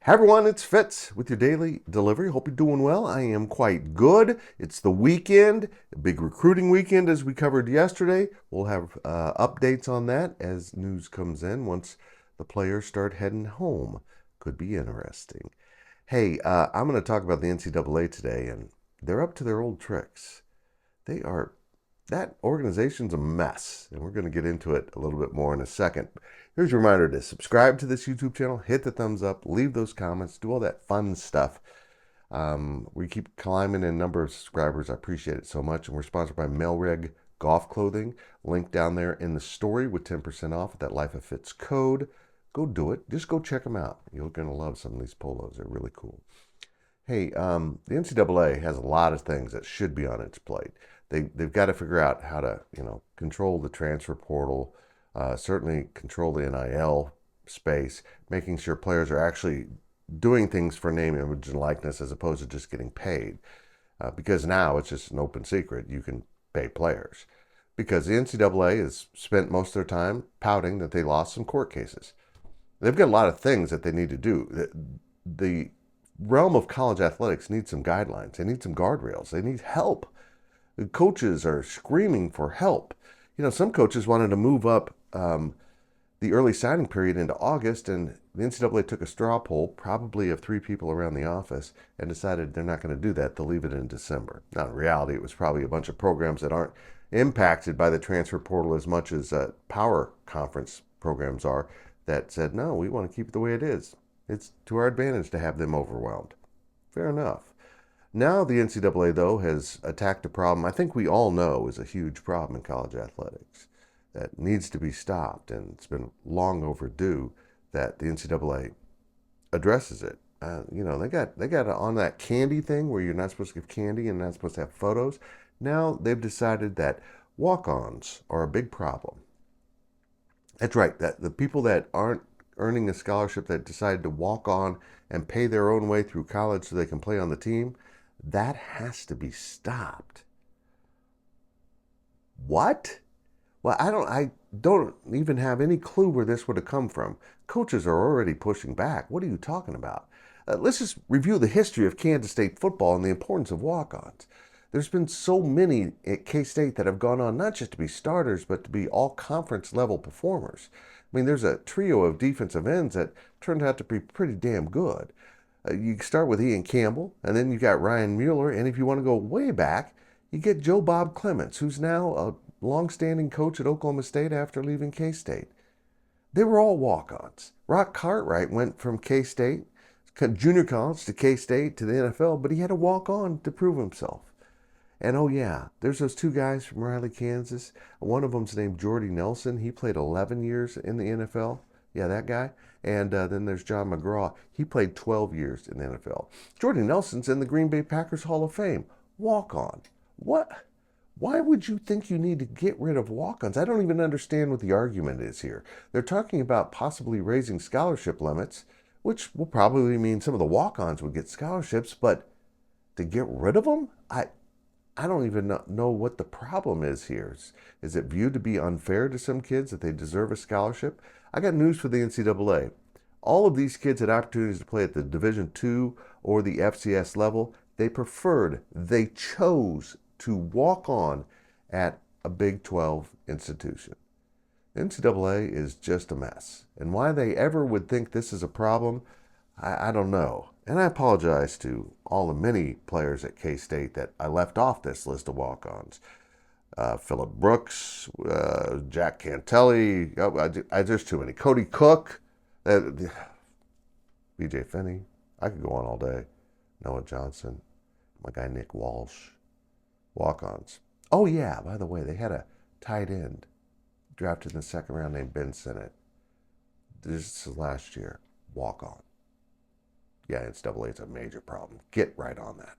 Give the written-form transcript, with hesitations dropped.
Hey everyone, it's Fitz with your daily delivery. Hope you're doing well. I am quite good. It's the weekend, a big recruiting weekend as we covered yesterday. We'll have updates on that as news comes in once the players start heading home. Could be interesting. Hey, I'm going to talk about the NCAA today, and they're up to their old tricks. They are that organization's a mess, and we're going to get into it a little bit more in a second. Here's a reminder to subscribe to this YouTube channel, hit the thumbs up, leave those comments, do all that fun stuff. We keep climbing in number of subscribers. I appreciate it so much. And we're sponsored by Melreg Golf Clothing. Link down there in the story with 10% off with that Life of Fits code. Go do it. Just go check them out. You're going to love some of these polos. They're really cool. Hey, the NCAA has a lot of things that should be on its plate. They've got to figure out how to, control the transfer portal, certainly control the NIL space, making sure players are actually doing things for name, image, and likeness as opposed to just getting paid. Because now it's just an open secret. You can pay players. Because the NCAA has spent most of their time pouting that they lost some court cases. They've got a lot of things that they need to do. The realm of college athletics needs some guidelines. They need some guardrails. They need help. The coaches are screaming for help. Some coaches wanted to move up the early signing period into August, and the NCAA took a straw poll, probably of 3 people around the office, and decided they're not going to do that. They'll leave it in December. Now, in reality, it was probably a bunch of programs that aren't impacted by the transfer portal as much as power conference programs are that said, no, we want to keep it the way it is. It's to our advantage to have them overwhelmed. Fair enough. Now the NCAA, though, has attacked a problem I think we all know is a huge problem in college athletics that needs to be stopped, and it's been long overdue that the NCAA addresses it. They got on that candy thing where you're not supposed to give candy and not supposed to have photos. Now they've decided that walk-ons are a big problem. That's right, that the people that aren't earning a scholarship that decide to walk on and pay their own way through college so they can play on the team, that has to be stopped. What? Well, I don't even have any clue where this would have come from. Coaches are already pushing back. What are you talking about? Let's just review the history of Kansas State football and the importance of walk-ons. There's been so many at K-State that have gone on not just to be starters, but to be all conference level performers. I mean, there's a trio of defensive ends that turned out to be pretty damn good. You start with Ian Campbell, and then you got Ryan Mueller, and if you want to go way back, you get Joe Bob Clements, who's now a long-standing coach at Oklahoma State after leaving K-State. They were all walk-ons. Rock Cartwright went from K-State, junior college to K-State to the NFL, but he had to walk on to prove himself. And oh yeah, there's those 2 guys from Riley, Kansas. One of them's named Jordy Nelson. He played 11 years in the NFL. Yeah, that guy. And then there's John McGraw. He played 12 years in the NFL. Jordy Nelson's in the Green Bay Packers Hall of Fame. Walk on. What? Why would you think you need to get rid of walk-ons? I don't even understand what the argument is here. They're talking about possibly raising scholarship limits, which will probably mean some of the walk-ons would get scholarships, but to get rid of them? I don't even know what the problem is here. Is it viewed to be unfair to some kids that they deserve a scholarship? I got news for the NCAA. All of these kids had opportunities to play at the Division II or the FCS level. They chose to walk on at a Big 12 institution. The NCAA is just a mess. And why they ever would think this is a problem, I don't know. And I apologize to all the many players at K-State that I left off this list of walk-ons. Phillip Brooks, Jack Cantelli, there's too many. Cody Cook, BJ Finney. I could go on all day. Noah Johnson, my guy Nick Walsh. Walk-ons. Oh yeah, by the way, they had a tight end drafted in the 2nd round named Ben Sinnott. This is last year. Walk-on. Yeah, NCAA is a major problem. Get right on that.